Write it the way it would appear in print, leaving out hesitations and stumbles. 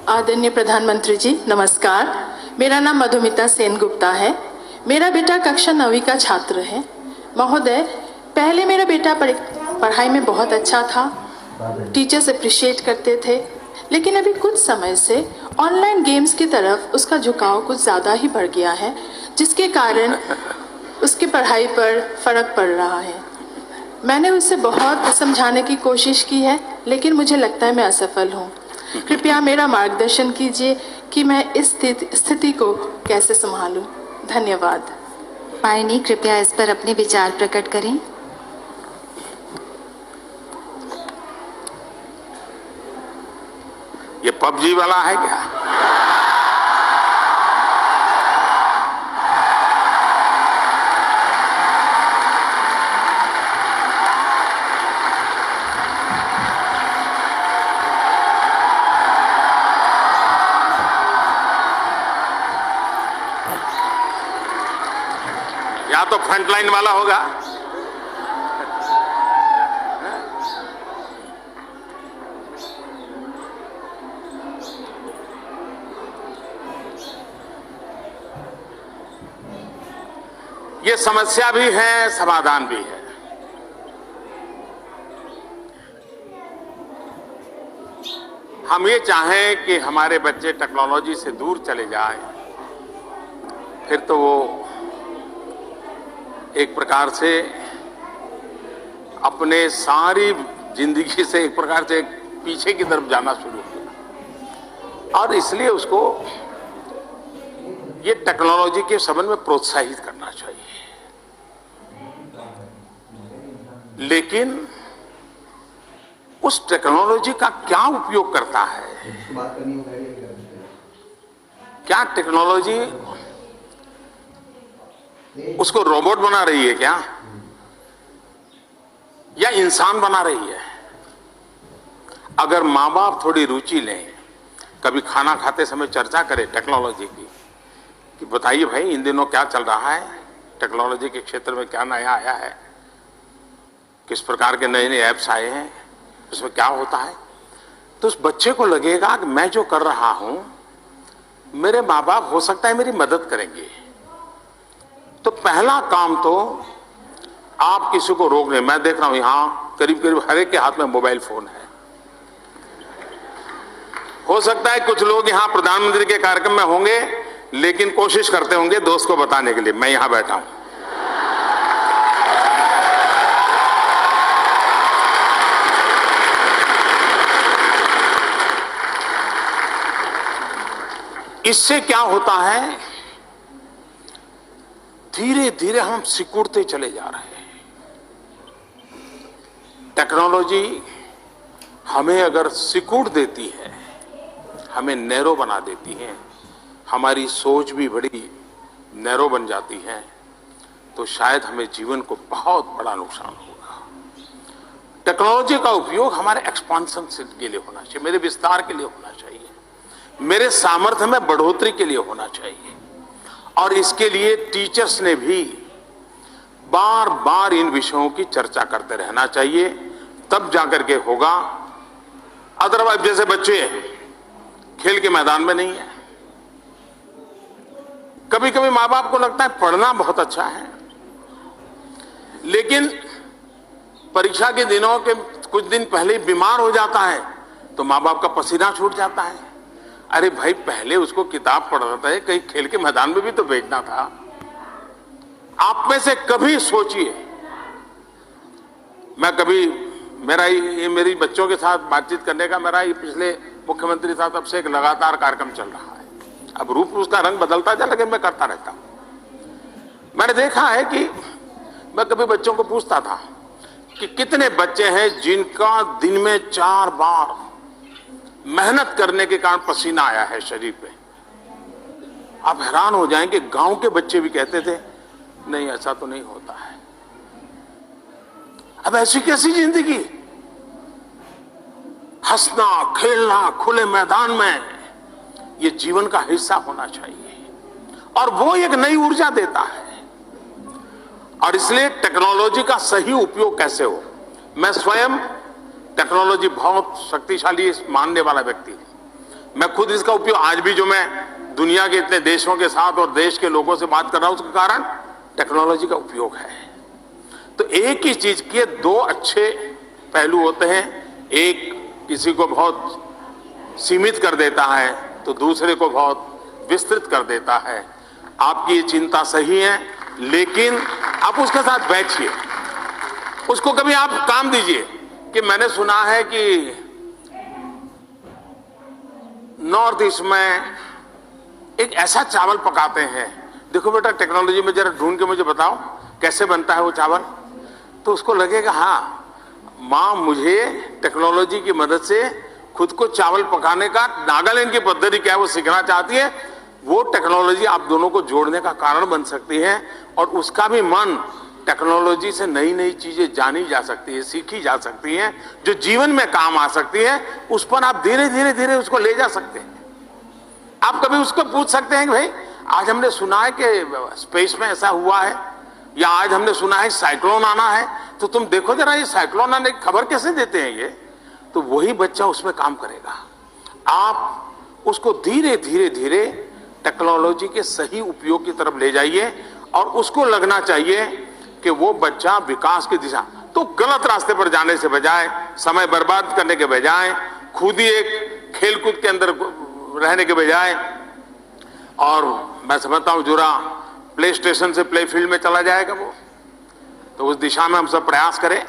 आदरणीय प्रधानमंत्री जी नमस्कार। मेरा नाम मधुमिता सेनगुप्ता है। मेरा बेटा कक्षा 9वीं का छात्र है। महोदय, पहले मेरा बेटा पढ़ाई में बहुत अच्छा था, टीचर्स अप्रिशिएट करते थे, लेकिन अभी कुछ समय से ऑनलाइन गेम्स की तरफ उसका झुकाव कुछ ज़्यादा ही बढ़ गया है, जिसके कारण उसकी पढ़ाई पर फर्क पड़ रहा है। मैंने उसे बहुत समझाने की कोशिश की है, लेकिन मुझे लगता है मैं असफल हूँ। कृपया मेरा मार्गदर्शन कीजिए कि मैं इस स्थिति को कैसे संभालूं। धन्यवाद। पायनी, कृपया इस पर अपने विचार प्रकट करें। ये पबजी वाला है क्या? या तो फ्रंटलाइन वाला होगा। ये समस्या भी है, समाधान भी है। हम ये चाहें कि हमारे बच्चे टेक्नोलॉजी से दूर चले जाएं, फिर तो वो एक प्रकार से अपने सारी जिंदगी से एक प्रकार से पीछे की तरफ जाना शुरू किया, और इसलिए उसको ये टेक्नोलॉजी के संबंध में प्रोत्साहित करना चाहिए। लेकिन उस टेक्नोलॉजी का क्या उपयोग करता है? क्या टेक्नोलॉजी उसको रोबोट बना रही है क्या, या इंसान बना रही है? अगर माँ बाप थोड़ी रुचि लें, कभी खाना खाते समय चर्चा करें टेक्नोलॉजी की, कि बताइए भाई इन दिनों क्या चल रहा है, टेक्नोलॉजी के क्षेत्र में क्या नया आया है, किस प्रकार के नए नए ऐप्स आए हैं, उसमें क्या होता है, तो उस बच्चे को लगेगा कि मैं जो कर रहा हूं मेरे माँ बाप हो सकता है मेरी मदद करेंगे। तो पहला काम तो आप किसी को रोक रहे। मैं देख रहा हूं यहां करीब करीब हर एक के हाथ में मोबाइल फोन है। हो सकता है कुछ लोग यहां प्रधानमंत्री के कार्यक्रम में होंगे, लेकिन कोशिश करते होंगे दोस्त को बताने के लिए मैं यहां बैठा हूं। इससे क्या होता है, धीरे धीरे हम सिकुड़ते चले जा रहे हैं। टेक्नोलॉजी हमें अगर सिकुड़ देती है, हमें नैरो बना देती है, हमारी सोच भी बड़ी नैरो बन जाती है, तो शायद हमें जीवन को बहुत बड़ा नुकसान होगा। टेक्नोलॉजी का उपयोग हमारे एक्सपांशन के लिए होना चाहिए, मेरे विस्तार के लिए होना चाहिए, मेरे सामर्थ्य में बढ़ोतरी के लिए होना चाहिए। और इसके लिए टीचर्स ने भी बार बार इन विषयों की चर्चा करते रहना चाहिए, तब जाकर के होगा। अदरवाइज जैसे बच्चे खेल के मैदान में नहीं है, कभी कभी माँ बाप को लगता है पढ़ना बहुत अच्छा है, लेकिन परीक्षा के दिनों के कुछ दिन पहले बीमार हो जाता है तो माँ बाप का पसीना छूट जाता है। अरे भाई, पहले उसको किताब पढ़ाता है, कहीं खेल के मैदान में भी तो भेजना था। आप में से कभी सोचिए, मैं कभी मेरी बच्चों के साथ बातचीत करने का मेरा ये पिछले मुख्यमंत्री था तब से एक लगातार कार्यक्रम चल रहा है। अब रूप उसका रंग बदलता जा, लेकिन मैं करता रहता हूं। मैंने देखा है कि मैं कभी बच्चों को पूछता था कि कितने बच्चे हैं जिनका दिन में 4 बार मेहनत करने के कारण पसीना आया है शरीर पे। आप हैरान हो जाएंगे, गांव के बच्चे भी कहते थे नहीं ऐसा तो नहीं होता है। अब ऐसी कैसी जिंदगी, हंसना खेलना खुले मैदान में, ये जीवन का हिस्सा होना चाहिए, और वो एक नई ऊर्जा देता है। और इसलिए टेक्नोलॉजी का सही उपयोग कैसे हो, मैं स्वयं टेक्नोलॉजी बहुत शक्तिशाली मानने वाला व्यक्ति हूं। मैं खुद इसका उपयोग आज भी जो मैं दुनिया के इतने देशों के साथ और देश के लोगों से बात कर रहा हूं उसका कारण टेक्नोलॉजी का उपयोग है। तो एक ही चीज के दो अच्छे पहलू होते हैं, एक किसी को बहुत सीमित कर देता है तो दूसरे को बहुत विस्तृत कर देता है। आपकी ये चिंता सही है, लेकिन आप उसके साथ बैठिए, उसको कभी आप काम दीजिए कि मैंने सुना है कि नॉर्थ ईस्ट में एक ऐसा चावल पकाते हैं, देखो बेटा टेक्नोलॉजी में जरा ढूंढ के मुझे बताओ कैसे बनता है वो चावल। तो उसको लगेगा हाँ माँ मुझे टेक्नोलॉजी की मदद से खुद को चावल पकाने का नागालैंड की पद्धति क्या है वो सीखना चाहती है। वो टेक्नोलॉजी आप दोनों को जोड़ने का कारण बन सकती है और उसका भी मन टेक्नोलॉजी से नई नई चीजें जानी जा सकती है, सीखी जा सकती हैं, जो जीवन में काम आ सकती है। उस पर आप धीरे धीरे धीरे उसको ले जा सकते हैं। आप कभी उसको पूछ सकते हैं कि भाई आज हमने सुना है कि स्पेस में ऐसा हुआ है, या आज हमने सुना है साइक्लोन आना है, तो तुम देखो जरा ये साइक्लोन आने की खबर कैसे देते हैं ये। तो वही बच्चा उसमें काम करेगा। आप उसको धीरे धीरे धीरे टेक्नोलॉजी के सही उपयोग की तरफ ले जाइए और उसको लगना चाहिए कि वो बच्चा विकास की दिशा, तो गलत रास्ते पर जाने से बजाय, समय बर्बाद करने के बजाय, खुद ही एक खेलकूद के अंदर रहने के बजाय, और मैं समझता हूं जुरा प्ले स्टेशन से प्ले फील्ड में चला जाएगा वो, तो उस दिशा में हम सब प्रयास करें।